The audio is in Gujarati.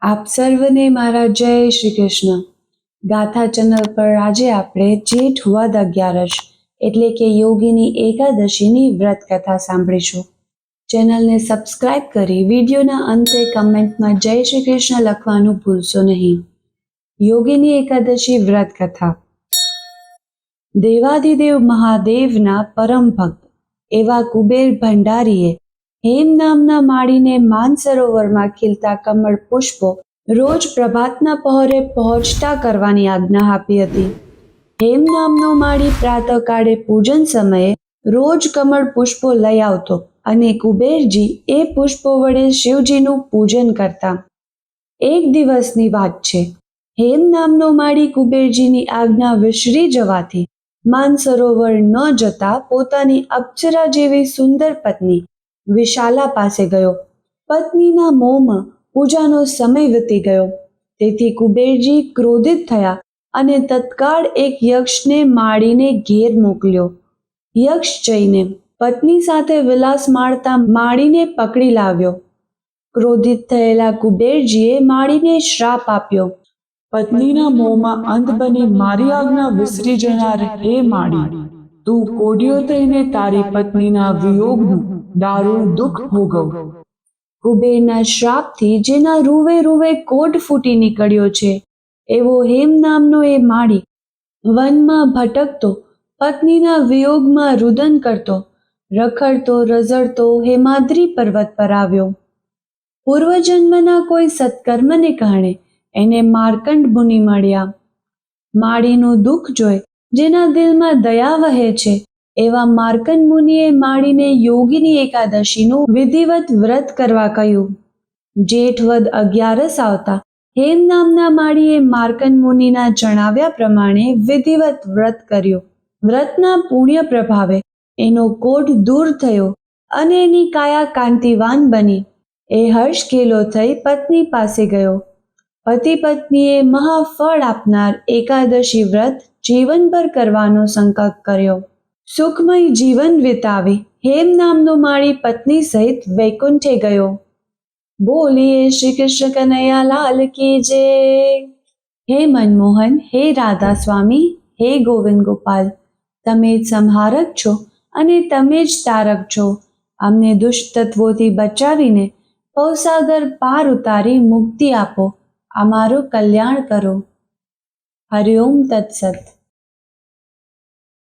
આપ સર્વને મારા જય શ્રી કૃષ્ણ. ગાથા ચેનલ પર આજે આપણે જેઠ વદ 11 એટલે કે યોગીની એકાદશીની વ્રત કથા સાંભળીશું. ચેનલને સબસ્ક્રાઇબ કરી વિડીયોના અંતે કમેન્ટમાં જય શ્રી કૃષ્ણ લખવાનું ભૂલશો નહીં. યોગીની એકાદશી વ્રત કથા. દેવાધિદેવ મહાદેવના પરમ ભક્ત એવા કુબેર ભંડારીએ હેમ નામના માળીને માનસરોવરમાં ખીલતા કમળ પુષ્પો રોજ પ્રભાતના પહોરે પહોંચતા કરવાની આજ્ઞા આપી હતી. હેમ નામનો માળી પ્રાતઃકાળે પૂજન સમયે રોજ કમળ પુષ્પો લઈ આવતો અને કુબેરજી એ પુષ્પો વડે શિવજીનું પૂજન કરતા. એક દિવસની વાત છે. હેમ નામનો માળી કુબેરજીની આજ્ઞા વિસરી જવાથી માનસરોવર ન જતા પોતાની અપ્સરા જેવી સુંદર પત્ની વિશાલા પાસે ગયો. પત્નીના મોંમાં પૂજાનો સમય વીતી ગયો. તેથી કુબેરજી ક્રોધિત થયા અને તત્કાળ એક યક્ષને માળીને ઘેર મોકલ્યો. યક્ષ જઈને પત્ની સાથે વિલાસ માણતા માળીને પકડી લાવ્યો. ક્રોધિત થયેલા કુબેરજીએ માળીને શ્રાપ આપ્યો. પત્નીના મોંમાં અંધ બની મારી આજ્ઞા વિસરી જનાર હે માળી, તું કોડિયો થઈને તારી પત્નીના વિયોગનું દારૂણ દુઃખ ભોગવ. કુબેરના શ્રાપથી જેના રૂવે રૂવે કોટ ફૂટી નીકળ્યો છે એવો હેમ નામનો એ માળી વનમાં ભટકતો પત્નીના વિયોગમાં રુદન કરતો રખડતો રઝળતો હેમાદ્રી પર્વત પર આવ્યો. પૂર્વજન્મના કોઈ સત્કર્મને કારણે એને માર્કંડ મુનિ મળ્યા. માળીનું દુઃખ જોઈ જેના દિલમાં દયા વહે છે એવા માર્કંડ મુનિએ માળીને યોગીની એકાદશીનું વિધિવત વ્રત કરવા કહ્યું. જેઠ વદ 11 આવતા હેમ નામના માળીએ માર્કંડ મુનિના જણાવ્યા પ્રમાણે વિધિવત વ્રત કર્યું. વ્રતના પુણ્ય પ્રભાવે એનો કોઢ દૂર થયો અને એની કાયા કાંતિવાન બની. એ હર્ષઘેલો થઈ પત્ની પાસે ગયો. પતિ પત્નીએ મહાફળ આપનાર એકાદશી વ્રત જીવનભર કરવાનો સંકલ્પ કર્યો. સુખમય જીવન વિતાવી હેમ નામનો માળી પત્ની સહિત વૈકુંઠે ગયો. બોલીએ શ્રી કૃષ્ણ કનૈયા લાલ કી જય. હે મનમોહન, હે રાધા સ્વામી, હે ગોવિંદ ગોપાલ, તમે જ સંહારક છો અને તમે જ તારક છો. અમને દુષ્ટ તત્વોથી બચાવીને ભવસાગર પાર ઉતારી મુક્તિ આપો. અમારું કલ્યાણ કરો. હરિ ઓમ તત્સત.